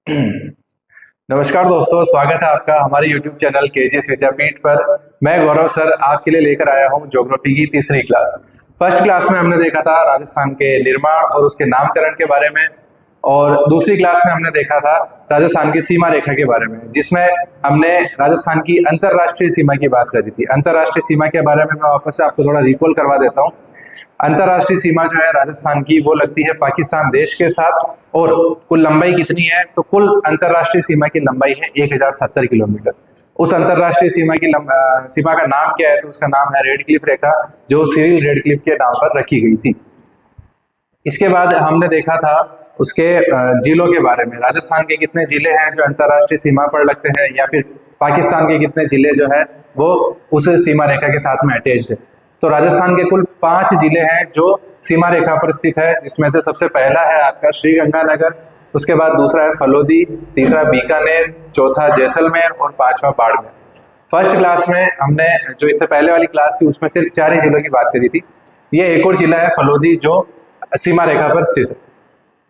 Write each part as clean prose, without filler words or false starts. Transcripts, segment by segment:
नमस्कार दोस्तों, स्वागत है आपका हमारे YouTube चैनल केजीएस विद्यापीठ पर। मैं गौरव सर आपके लिए लेकर आया हूं ज्योग्राफी की तीसरी क्लास। फर्स्ट क्लास में हमने देखा था राजस्थान के निर्माण और उसके नामकरण के बारे में, और दूसरी क्लास में हमने देखा था राजस्थान की सीमा रेखा के बारे में, जिसमें हमने राजस्थान की अंतरराष्ट्रीय सीमा की बात करी थी। अंतरराष्ट्रीय सीमा के बारे में मैं वापस से आपको थोड़ा रिकॉल करवा देता हूँ। अंतरराष्ट्रीय सीमा जो है राजस्थान की, वो लगती है पाकिस्तान देश के साथ। और कुल लंबाई कितनी है? तो कुल अंतरराष्ट्रीय सीमा की लंबाई है 1070 किलोमीटर। उस अंतरराष्ट्रीय सीमा का नाम क्या है? तो उसका नाम है रेडक्लिफ रेखा, जो सिरिल रेडक्लिफ के नाम पर रखी गई थी। इसके बाद हमने देखा था उसके जिलों के बारे में। राजस्थान के कितने जिले हैं जो अंतरराष्ट्रीय सीमा पर लगते हैं, या फिर पाकिस्तान के कितने जिले जो है वो उस सीमा रेखा के साथ में अटैच्ड है। तो राजस्थान के कुल 5 जिले हैं जो सीमा रेखा पर स्थित है, जिसमें से सबसे पहला है आपका श्रीगंगानगर, उसके बाद दूसरा है फलोदी, तीसरा बीकानेर, चौथा जैसलमेर और पांचवा बाड़मेर। फर्स्ट क्लास में हमने जो इससे पहले वाली क्लास थी उसमें सिर्फ 4 ही जिलों की बात करी थी। ये एक और जिला है फलोदी जो सीमा रेखा पर स्थित है।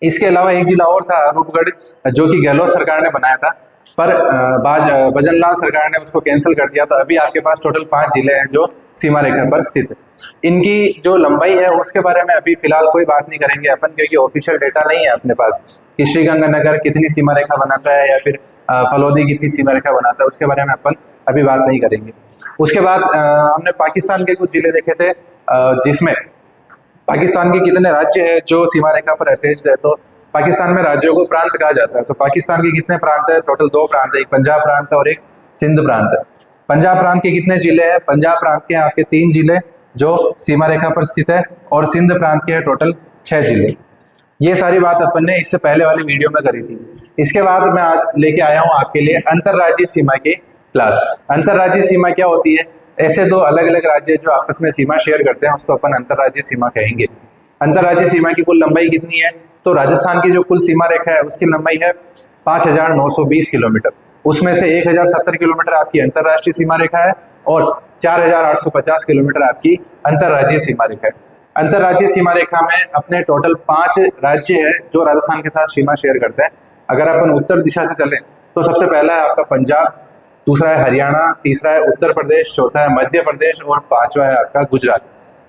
इसके अलावा एक जिला और था रूपगढ़, जो कि गहलोत सरकार ने बनाया था, पर भजनलाल सरकार ने उसको कैंसिल कर दिया। तो अभी आपके पास टोटल 5 जिले हैं जो सीमा रेखा पर स्थित है। इनकी जो लंबाई है उसके बारे में अभी फिलहाल कोई बात नहीं करेंगे अपन, क्योंकि ऑफिशियल डेटा नहीं है अपने पास कि श्रीगंगानगर कितनी सीमा रेखा बनाता है या फिर फलोदी कितनी सीमा रेखा बनाता है। उसके बारे में अपन अभी बात नहीं करेंगे। उसके बाद हमने पाकिस्तान के कुछ जिले देखे थे, जिसमें पाकिस्तान के कितने राज्य है जो सीमा रेखा पर अटैच्ड है। तो पाकिस्तान में राज्यों को प्रांत कहा जाता है। तो पाकिस्तान के कितने प्रांत है? टोटल 2 प्रांत है, एक पंजाब प्रांत है और एक सिंध प्रांत है। पंजाब प्रांत के कितने जिले हैं? पंजाब प्रांत के आपके 3 जिले जो सीमा रेखा पर स्थित है, और सिंध प्रांत के टोटल 6 जिले। ये सारी बात अपन ने इससे पहले वाली वीडियो में करी थी। इसके बाद मैं आज लेके आया हूँ आपके लिए अंतरराज्यीय सीमा की क्लास। अंतरराज्यीय सीमा क्या होती है? ऐसे 2 अलग अलग राज्य जो आपस में सीमा शेयर करते हैं उसको अपन अंतरराज्यीय सीमा कहेंगे। अंतरराज्यीय सीमा की कुल लंबाई कितनी है? तो राजस्थान की जो कुल सीमा रेखा है उसकी लंबाई है 5920 किलोमीटर। उसमें से 1070 किलोमीटर आपकी अंतरराष्ट्रीय सीमा रेखा है और 4850 किलोमीटर आपकी अंतरराज्यीय सीमा रेखा है। अंतरराज्यीय सीमा रेखा में अपने टोटल 5 राज्य है जो राजस्थान के साथ सीमा शेयर करते हैं। अगर अपन उत्तर दिशा से चलें तो सबसे पहला है आपका पंजाब, दूसरा है हरियाणा, तीसरा है उत्तर प्रदेश, चौथा है मध्य प्रदेश और 5वां है आपका गुजरात।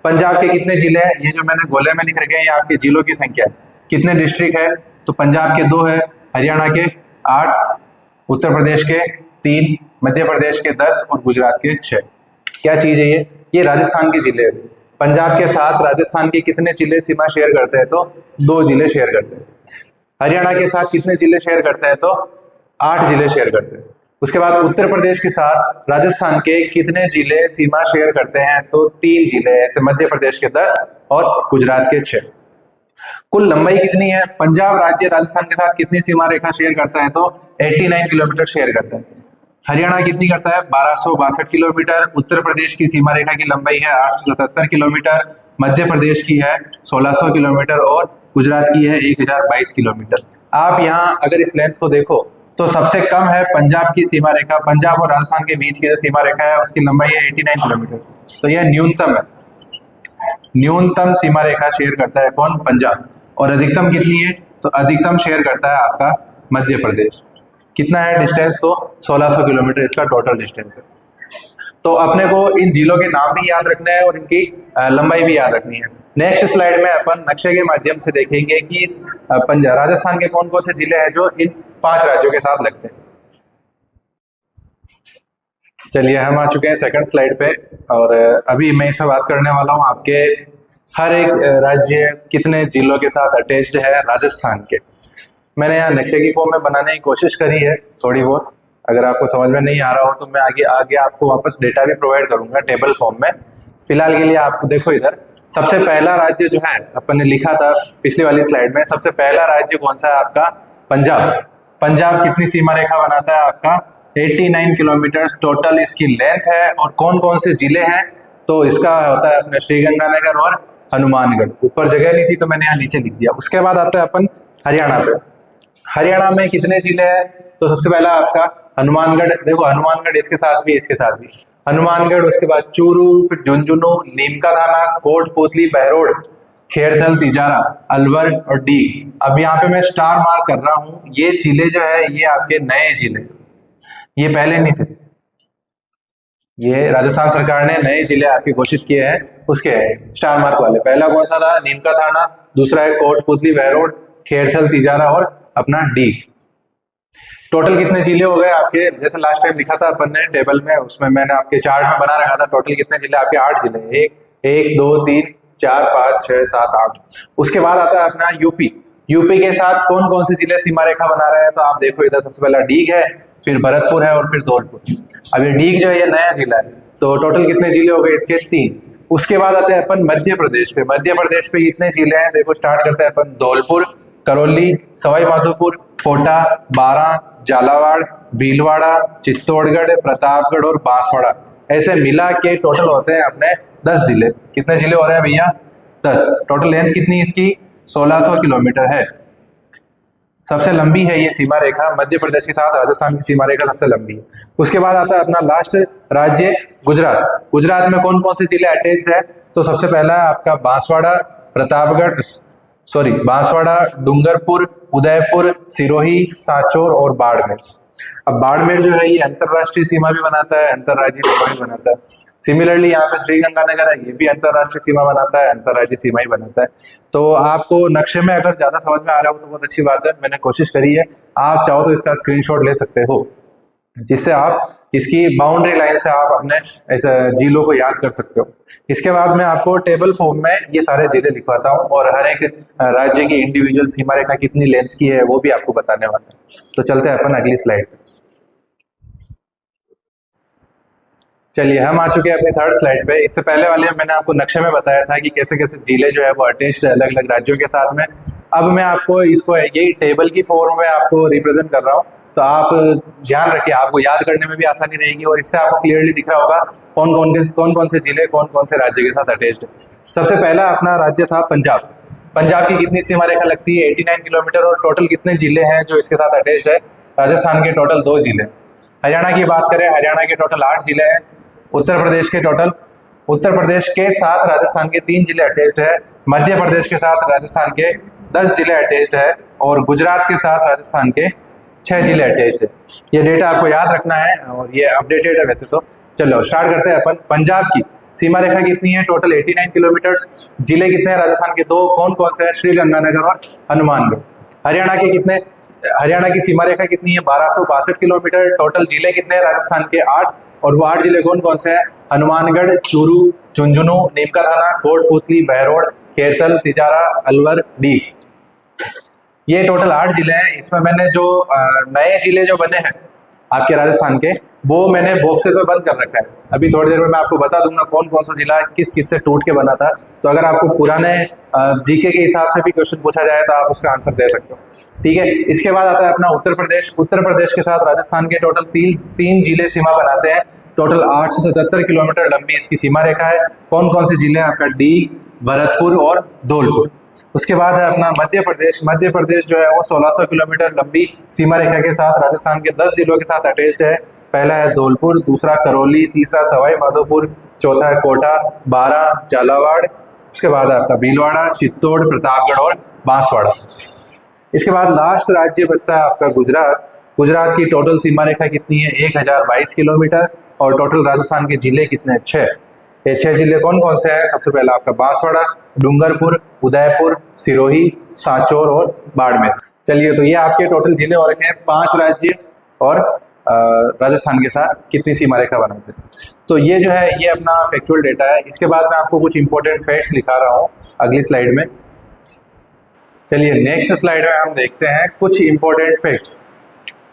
पंजाब के कितने जिले हैं? ये जो मैंने गोले में लिख रखे हैं ये आपके जिलों की संख्या है। कितने डिस्ट्रिक्ट है? तो पंजाब के 2 है, हरियाणा के 8, उत्तर प्रदेश के 3, मध्य प्रदेश के 10 और गुजरात के 6। क्या चीज है ये राजस्थान के जिले। पंजाब के साथ राजस्थान के कितने जिले सीमा शेयर करते हैं? तो 2 जिले शेयर करते हैं। हरियाणा के साथ कितने जिले शेयर करते हैं? तो 8 जिले शेयर करते हैं। उसके बाद उत्तर प्रदेश के साथ राजस्थान के कितने जिले सीमा शेयर करते हैं? तो 3 जिले, ऐसे मध्य प्रदेश के 10 और गुजरात के 6। कुल लंबाई कितनी है? पंजाब राज्य राजस्थान के साथ कितनी सीमा रेखा शेयर करता है? तो 89 किलोमीटर शेयर करता है। हरियाणा कितनी करता है? 1262 किलोमीटर। उत्तर प्रदेश की सीमा रेखा की लंबाई है 877 किलोमीटर, मध्य प्रदेश की है 1600 किलोमीटर और गुजरात की है 1022 किलोमीटर। आप यहाँ अगर इस लेंथ को देखो तो सबसे कम है पंजाब की सीमा रेखा। पंजाब और राजस्थान के बीच की जो सीमा रेखा है उसकी लंबाई है 89 किलोमीटर। तो यह न्यूनतम है। न्यूनतम सीमा रेखा शेयर करता है कौन? पंजाब। और अधिकतम कितनी है? तो अधिकतम शेयर करता है आपका मध्य प्रदेश। कितना है डिस्टेंस? तो 1600 किलोमीटर इसका टोटल डिस्टेंस है। तो अपने को इन जिलों के नाम भी याद रखना है और इनकी लंबाई भी याद रखनी है। नेक्स्ट स्लाइड में अपन नक्शे के माध्यम से देखेंगे कि राजस्थान के कौन कौन से जिले हैं जो इन 5 राज्यों के साथ लगते हैं। चलिए, हम आ चुके हैं सेकंड स्लाइड पे, और अभी मैं इसमें बात करने वाला हूँ आपके हर एक राज्य कितने जिलों के साथ अटैच्ड है राजस्थान के। मैंने यहाँ नक्शे की फॉर्म में बनाने की कोशिश करी है थोड़ी बहुत। अगर आपको समझ में नहीं आ रहा हो तो मैं आगे आपको वापस डेटा भी प्रोवाइड करूंगा टेबल फॉर्म में। फिलहाल के लिए आपको देखो इधर सबसे पहला राज्य जो है अपन ने लिखा था पिछली वाली स्लाइड में, सबसे पहला राज्य कौन सा है आपका? पंजाब। पंजाब कितनी सीमा रेखा बनाता है आपका? 89 किलोमीटर टोटल इसकी लेंथ है। और कौन कौन से जिले हैं? तो इसका होता है अपने श्रीगंगानगर और हनुमानगढ़। ऊपर जगह नहीं थी तो मैंने यहाँ नीचे लिख दिया। उसके बाद आता है अपन हरियाणा पे। हरियाणा में कितने जिले हैं? तो सबसे पहला आपका हनुमानगढ़। देखो हनुमानगढ़ इसके साथ भी, इसके साथ भी हनुमानगढ़, उसके बाद चूरू, फिर झुंझुनू, नीमकाथाना, कोटपूतली, बहरोड, खेरथल, तिजारा, अलवर और डी। अब यहाँ पे मैं स्टार मार्क कर रहा हूँ, ये जिले जो है ये आपके नए जिले, ये पहले नहीं थे, ये राजस्थान सरकार ने नए जिले आपके घोषित किए हैं, उसके हैं स्टार मार्क वाले। पहला कौन सा था? नीमका थाना, दूसरा है कोटपुतली, बहरोड, खेरथल, तिजारा और अपना डी। टोटल कितने जिले हो गए आपके? जैसे लास्ट टाइम लिखा था अपन ने टेबल में, उसमें मैंने आपके चार्ट में बना रखा था, टोटल कितने जिले आपके? 8 जिले। एक 2 3 4 5 6 7 8। उसके बाद आता है अपना यूपी। यूपी के साथ कौन कौन से जिले सीमा रेखा बना रहे हैं? तो आप देखो इधर सबसे पहला डीग है, फिर भरतपुर है और फिर धौलपुर। अब ये डीग जो है ये नया जिला है, तो टोटल कितने जिले हो गए इसके? 3। उसके बाद आते हैं अपन मध्य प्रदेश पे। मध्य प्रदेश पे कितने जिले हैं? देखो स्टार्ट करते हैं अपन धौलपुर, करौली, सवाई माधोपुर, कोटा, बारां, झालावाड़, भीलवाड़ा, चित्तौड़गढ़, प्रतापगढ़ और बांसवाड़ा। ऐसे मिला के टोटल होते हैं अपने 10 जिले। कितने जिले हो रहे हैं भैया? 10। टोटल लेंथ कितनी इसकी? 1600 किलोमीटर है। सबसे लंबी है ये सीमा रेखा, मध्य प्रदेश के साथ राजस्थान की सीमा रेखा सबसे लंबी है। उसके बाद आता है अपना लास्ट राज्य गुजरात। गुजरात में कौन कौन से जिले अटैच्ड है? तो सबसे पहला है आपका बांसवाड़ा, प्रतापगढ़, बांसवाड़ा, डूंगरपुर, उदयपुर, सिरोही, सांचौर और बाड़मेर। अब बाड़मेर जो है ये अंतरराष्ट्रीय सीमा भी बनाता है, अंतरराज्यीय सीमा भी बनाता है। सिमिलरली यहाँ पे श्रीगंगानगर है, ये भी अंतरराष्ट्रीय सीमा बनाता है, अंतरराज्यीय सीमा ही बनाता है। तो आपको नक्शे में अगर ज्यादा समझ में आ रहा हो तो बहुत अच्छी बात है, मैंने कोशिश करी है। आप चाहो तो इसका स्क्रीनशॉट ले सकते हो, जिससे आप इसकी बाउंड्री लाइन से आप अपने ऐसे जिलों को याद कर सकते हो। इसके बाद मैं आपको टेबल फॉर्म में ये सारे जिले लिखवाता हूँ और हर एक राज्य की इंडिविजुअल सीमा रेखा कितनी लेंथ की है वो भी आपको बताने वाला है। तो चलते हैं अपन अगली स्लाइड पे। चलिए हम आ चुके हैं अपनी थर्ड स्लाइड पे। इससे पहले वाले मैंने आपको नक्शे में बताया था कि कैसे कैसे जिले जो है वो अटैच्ड है अलग अलग राज्यों के साथ में। अब मैं आपको इसको यही टेबल की फॉर्म में आपको रिप्रेजेंट कर रहा हूँ, तो आप ध्यान रखिए, आपको याद करने में भी आसानी रहेगी और इससे आपको क्लियरली दिख रहा होगा कौन कौन से जिले कौन कौन से राज्य के साथ अटैच्ड है। सबसे पहला अपना राज्य था पंजाब। पंजाब की कितनी सीमा रेखा लगती है? 89 किलोमीटर। और टोटल कितने जिले हैं जो इसके साथ अटैच्ड है? राजस्थान के टोटल 2 जिले। हरियाणा की बात करें, हरियाणा के टोटल 8 जिले हैं। उत्तर प्रदेश के साथ राजस्थान के 3 जिले अटैच्ड है। मध्य प्रदेश के साथ राजस्थान के 10 जिले अटैच्ड है और गुजरात के साथ राजस्थान के 6 जिले अटैच्ड है। ये डेटा आपको याद रखना है और ये अपडेटेड है वैसे तो। चलो स्टार्ट करते हैं अपन। पंजाब की सीमा रेखा कितनी है? Total 89 kilometre. जिले कितने हैं राजस्थान के? 2। कौन कौन से हैं? श्रीगंगानगर और हनुमानगढ़। हरियाणा के कितने? हरियाणा की सीमा रेखा कितनी है? 1262 किलोमीटर। टोटल जिले कितने हैं राजस्थान के? 8। और वो 8 जिले कौन कौन से हैं? हनुमानगढ़, चूरू, झुंझुनू, नीमका थाना, कोटपुतली, बहरोड, खेरथल, तिजारा, अलवर, डी। ये टोटल 8 जिले हैं। इसमें मैंने जो नए जिले जो बने हैं आपके राजस्थान के, वो मैंने बॉक्सेस में बंद कर रखा है। अभी थोड़ी देर में मैं आपको बता दूंगा कौन कौन सा जिला किस किस से टूट के बना था। तो अगर आपको पुराने जीके के हिसाब से भी क्वेश्चन पूछा जाए तो आप उसका आंसर दे सकते हो, ठीक है। इसके बाद आता है अपना उत्तर प्रदेश। उत्तर प्रदेश के साथ राजस्थान के टोटल 3 जिले सीमा बनाते हैं। टोटल 877 किलोमीटर लंबी इसकी सीमा रेखा है। कौन कौन से जिले हैं आपका? डी, भरतपुर और धौलपुर। उसके बाद है अपना मध्य प्रदेश। मध्य प्रदेश जो है वो 1600 किलोमीटर लंबी सीमा रेखा के साथ राजस्थान के 10 जिलों के साथ अटैच्ड है। पहला है धौलपुर, दूसरा करौली, तीसरा सवाई माधोपुर, चौथा है कोटा, बारां, झालावाड़। उसके बाद है आपका भीलवाड़ा, चित्तौड़, प्रतापगढ़ और बांसवाड़ा। इसके बाद लास्ट राज्य बचता है आपका गुजरात। गुजरात की टोटल सीमा रेखा कितनी है? 1022 किलोमीटर। और टोटल राजस्थान के जिले कितने हैं? 6। ये 6 जिले कौन कौन से हैं? सबसे पहला आपका बांसवाड़ा, डूंगरपुर, उदयपुर, सिरोही, सांचौर और बाड़मेर। चलिए तो ये आपके टोटल जिले हो रखे हैं। 5 राज्य और राजस्थान के साथ कितनी सीमा रेखा बनाते हैं। तो ये जो है ये अपना फैक्चुअल डेटा है। इसके बाद मैं आपको कुछ इंपॉर्टेंट फैक्ट्स लिखा रहा हूँ अगली स्लाइड में। चलिए नेक्स्ट स्लाइड में हम देखते हैं कुछ इंपॉर्टेंट फैक्ट्स।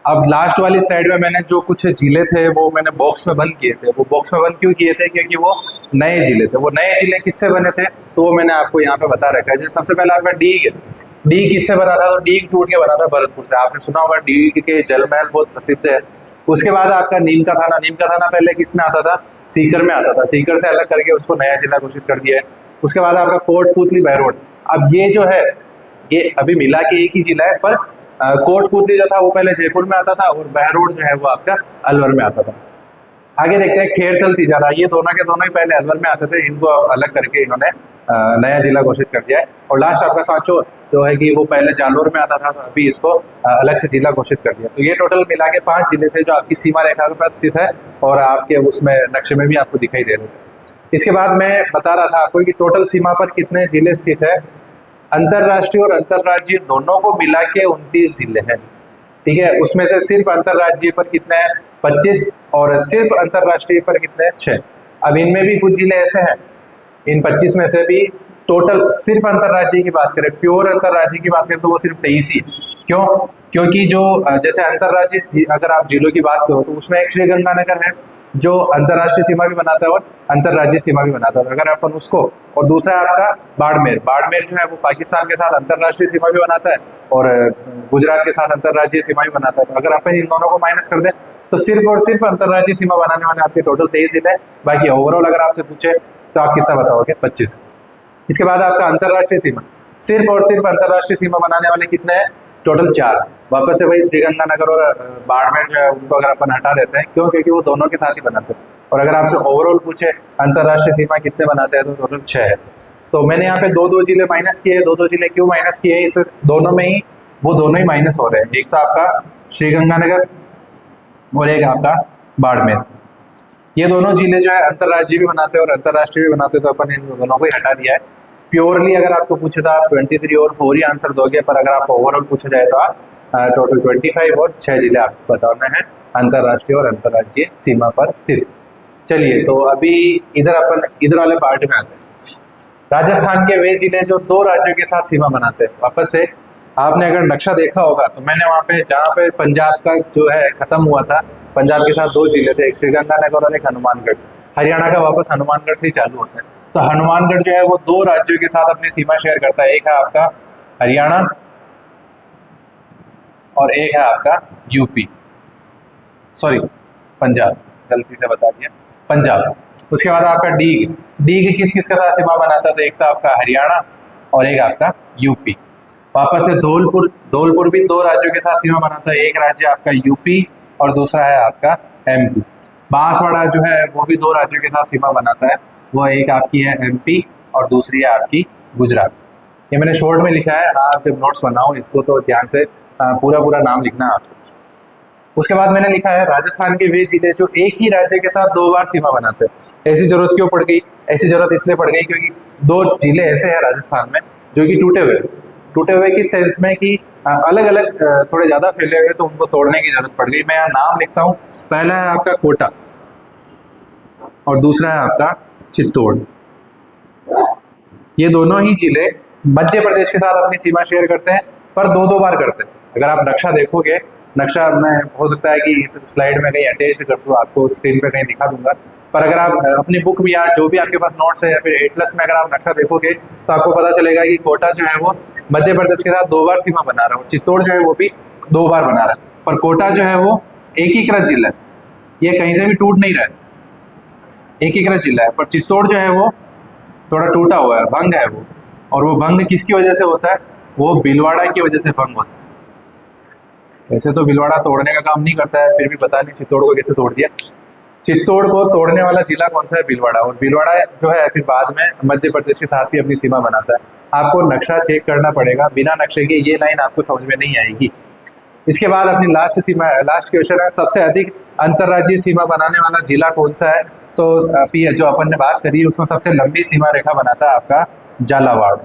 अब लास्ट वाली स्लाइड में मैंने जो कुछ जिले थे वो मैंने बॉक्स में बंद किए थे। वो बॉक्स में बंद क्यों किए थे? क्योंकि वो नए जिले थे। वो नए जिले किससे बने थे तो वो मैंने आपको यहाँ पे बता रखा है। जैसे सबसे पहले आपका डीग। डीग किससे बना था? तो डीग टूट के बना था भरतपुर से। आपने सुना होगा डीग के जल महल बहुत प्रसिद्ध है। उसके बाद आपका नीमका थाना। नीमका थाना पहले किसमें आता था? सीकर में आता था। सीकर से अलग करके उसको नया जिला घोषित कर दिया है। उसके बाद आपका कोटपुतली, बहरोड। अब ये जो है ये अभी मिला के एक ही जिला है, पर कोटपुतली जो था वो पहले जयपुर में आता था और बहरोड जो है वो आपका अलवर में आता था। आगे देखते हैं खेरथल तिजारा, ये दोनों के दोनों ही पहले अलवर में आते थे, इनको अलग करके इन्होंने नया जिला घोषित कर दिया है। और लास्ट आपका सांचौर जो है कि वो पहले जालोर में आता था, तो अभी इसको अलग से जिला घोषित कर दिया। तो ये टोटल मिला के 5 जिले थे जो आपकी सीमा रेखा के पास स्थित है और आपके उसमें नक्शे में भी आपको दिखाई दे रहे थे। इसके बाद मैं बता रहा था आपको कि टोटल सीमा पर कितने जिले स्थित है। अंतरराष्ट्रीय और अंतरराज्यीय दोनों को मिला के 29 जिले हैं, ठीक है। उसमें से सिर्फ अंतरराज्यीय पर कितने हैं, 25, और सिर्फ अंतरराष्ट्रीय पर कितने हैं, 6। अब इनमें भी कुछ जिले ऐसे हैं, इन 25 में से भी टोटल सिर्फ अंतरराज्यीय की बात करें, प्योर अंतरराज्यीय की बात करें तो वो सिर्फ 23 ही है। क्यों? क्योंकि जो जैसे अंतरराज्यीय अगर आप जिलों की बात करो तो उसमें एक श्रीगंगानगर है जो अंतरराष्ट्रीय सीमा भी बनाता है और अंतरराज्यीय सीमा भी बनाता है, अगर अपन उसको, और दूसरा है आपका बाड़मेर। बाड़मेर जो है वो पाकिस्तान के साथ अंतरराष्ट्रीय सीमा भी बनाता है और गुजरात के साथ अंतरराज्यीय सीमा भी बनाता है। तो अगर अपन इन दोनों को माइनस कर दें तो सिर्फ और सिर्फ अंतरराज्यीय सीमा बनाने वाले आपके टोटल 23 जिले हैं। बाकी ओवरऑल अगर आपसे पूछे तो आप कितना बताओगे, 25। इसके बाद आपका अंतरराष्ट्रीय सीमा, सिर्फ और सिर्फ अंतरराष्ट्रीय सीमा बनाने वाले कितने हैं, टोटल 4। वापस से वही श्रीगंगानगर और बाड़मेर जो है उनको अगर अपन हटा देते हैं, क्यों? क्योंकि वो दोनों के साथ ही बनाते हैं। और अगर आपसे ओवरऑल पूछे अंतरराष्ट्रीय सीमा कितने बनाते हैं तो टोटल 6 है। तो मैंने यहाँ पे 2-2 जिले माइनस किए। 2-2 जिले क्यों माइनस किए, इस दोनों में ही वो दोनों ही माइनस हो रहे हैं, एक तो आपका श्रीगंगानगर और एक आपका बाड़मेर। ये दोनों जिले जो है अंतरराज्यीय भी बनाते हैं और अंतरराष्ट्रीय भी बनाते हैं, तो अपन इन दोनों को ही हटा दिया है। प्योरली अगर आपको पूछे तो आप 23 और 4 ही आंसर दोगे, पर अगर आपको ओवरऑल पूछा जाए तो आप टोटल 25 और 6 जिले आपको बताना है अंतरराष्ट्रीय और अंतरराज्यीय सीमा पर स्थित। चलिए, तो अभी इधर वाले पार्ट में आते हैं। राजस्थान के वे जिले जो 2 राज्यों के साथ सीमा बनाते हैं। वापस से आपने अगर नक्शा देखा होगा तो मैंने वहाँ पे जहाँ पे पंजाब का जो है खत्म हुआ था, पंजाब के साथ 2 जिले थे, एक श्रीगंगानगर और एक हनुमानगढ़। हरियाणा का वापस हनुमानगढ़ से ही चालू होता है। तो हनुमानगढ़ जो है वो 2 राज्यों के साथ अपनी सीमा शेयर करता है, एक है आपका हरियाणा और एक है आपका यूपी, सॉरी पंजाब, गलती से बता दिया, पंजाब। उसके बाद आपका डीग किस किस के साथ सीमा बनाता था, एक तो आपका हरियाणा और एक आपका यूपी। वापस से धौलपुर भी 2 राज्यों के साथ सीमा बनाता है, एक राज्य आपका यूपी और दूसरा है आपका एमपी। बांसवाड़ा जो है वो भी 2 राज्यों के साथ सीमा बनाता है, वो एक आपकी है एमपी और दूसरी है आपकी गुजरात। ये मैंने शॉर्ट में लिखा है, आप जब नोट्स बनाओ इसको तो ध्यान से पूरा नाम लिखना आपको। उसके बाद मैंने लिखा है राजस्थान के वे जिले जो एक ही राज्य के साथ 2 बार सीमा बनाते हैं। ऐसी जरूरत क्यों पड़ गई? ऐसी जरूरत इसलिए पड़ गई क्योंकि 2 जिले ऐसे हैं राजस्थान में जो कि टूटे हुए किस सेंस में कि अलग अलग थोड़े ज्यादा फैले हुए, तो उनको तोड़ने की जरूरत पड़ गई। मैं यहाँ नाम लिखता हूँ, पहला है आपका कोटा और दूसरा है आपका चित्तौड़। ये दोनों ही जिले मध्य प्रदेश के साथ अपनी सीमा शेयर करते हैं, पर 2-2 बार करते हैं। अगर आप नक्शा देखोगे, नक्शा मैं हो सकता है कि इस स्लाइड में कहीं अटैच कर दूँ, आपको स्क्रीन पे कहीं दिखा दूंगा, पर अगर आप अपनी बुक में या जो भी आपके पास नोट्स है या फिर एटलस में अगर आप नक्शा देखोगे तो आपको पता चलेगा कि कोटा जो है वो मध्य प्रदेश के साथ 2 बार सीमा बना रहा है और चित्तौड़ जो है वो भी 2 बार बना रहा है। पर कोटा जो है वो एकीकृत जिला है, ये कहीं से भी टूट नहीं रहा है, एकीकृत जिला है। पर चित्तौड़ जो है वो थोड़ा टूटा हुआ है, भंग है वो, और वो भंग किसकी वजह से होता है, वो भीलवाड़ा की वजह से भंग होता है। वैसे तो भीलवाड़ा तोड़ने का काम नहीं करता है, फिर भी पता नहीं चित्तौड़ को कैसे तोड़ दिया। चित्तौड़ को तोड़ने वाला जिला कौन सा है, भीलवाड़ा। और भीलवाड़ा जो है फिर बाद में मध्य प्रदेश के साथ भी अपनी सीमा बनाता है। आपको नक्शा चेक करना पड़ेगा, बिना नक्शे के ये लाइन आपको समझ में नहीं आएगी। इसके बाद अपनी लास्ट क्वेश्चन है, सबसे अधिक अंतरराज्यीय सीमा बनाने वाला जिला कौन सा है? तो जो अपन ने बात करी है उसमें सबसे लंबी सीमा रेखा बनाता है आपका झालावाड़।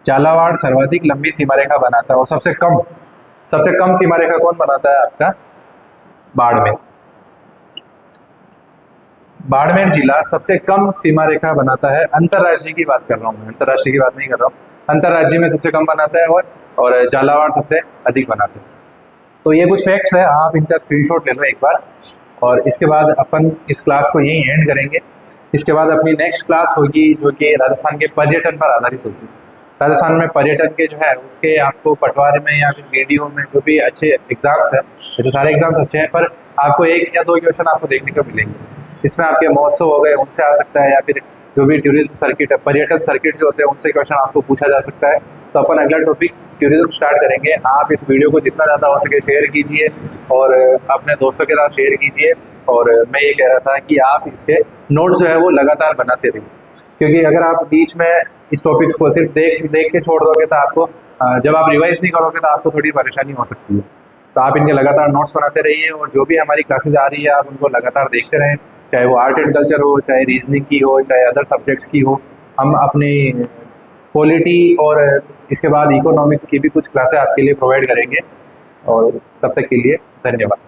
झालावाड़ सर्वाधिक लंबी सीमा रेखा बनाता है। और सबसे कम सीमा रेखा कौन बनाता है? आपका बाड़मेर जिला सबसे कम सीमा रेखा बनाता है। अंतरराज्यीय की बात कर रहा हूँ मैं, अंतरराष्ट्रीय की बात नहीं कर रहा हूँ। अंतरराज्यीय में सबसे कम बनाता है और झालावाड़ सबसे अधिक बनाते हैं। तो ये कुछ फैक्ट्स है, आप इनका स्क्रीनशॉट ले लो एक बार। और इसके बाद अपन इस क्लास को यहीं एंड करेंगे। इसके बाद अपनी नेक्स्ट क्लास होगी जो कि राजस्थान के पर्यटन पर आधारित होगी। राजस्थान में पर्यटन के जो है उसके आपको पटवारी में या फिर वीडियो में जो भी अच्छे एग्जाम्स हैं, तो सारे एग्जाम्स अच्छे हैं, पर आपको 1 या 2 क्वेश्चन आपको देखने को मिलेंगे जिसमें आपके महोत्सव हो गए उनसे आ सकता है, या फिर जो भी टूरिज्म सर्किट है, पर्यटन सर्किट जो होते हैं उनसे क्वेश्चन आपको पूछा जा सकता है। तो अपन अगला टॉपिक टूरिज्म स्टार्ट करेंगे। आप इस वीडियो को जितना ज़्यादा हो सके शेयर कीजिए और अपने दोस्तों के साथ शेयर कीजिए। और मैं ये कह रहा था कि आप इसके नोट्स जो है वो लगातार बनाते रहिए, क्योंकि अगर आप बीच में इस टॉपिक्स को सिर्फ देख देख के छोड़ दोगे तो आपको जब आप रिवाइज नहीं करोगे तो आपको थोड़ी परेशानी हो सकती है। तो आप इनके लगातार नोट्स बनाते रहिए और जो भी हमारी क्लासेस आ रही है आप उनको लगातार देखते रहें, चाहे वो आर्ट एंड कल्चर हो, चाहे रीजनिंग की हो, चाहे अदर सब्जेक्ट्स की हो। हम अपनी पॉलिटी और इसके बाद इकोनॉमिक्स की भी कुछ क्लासेस आपके लिए प्रोवाइड करेंगे। और तब तक के लिए धन्यवाद।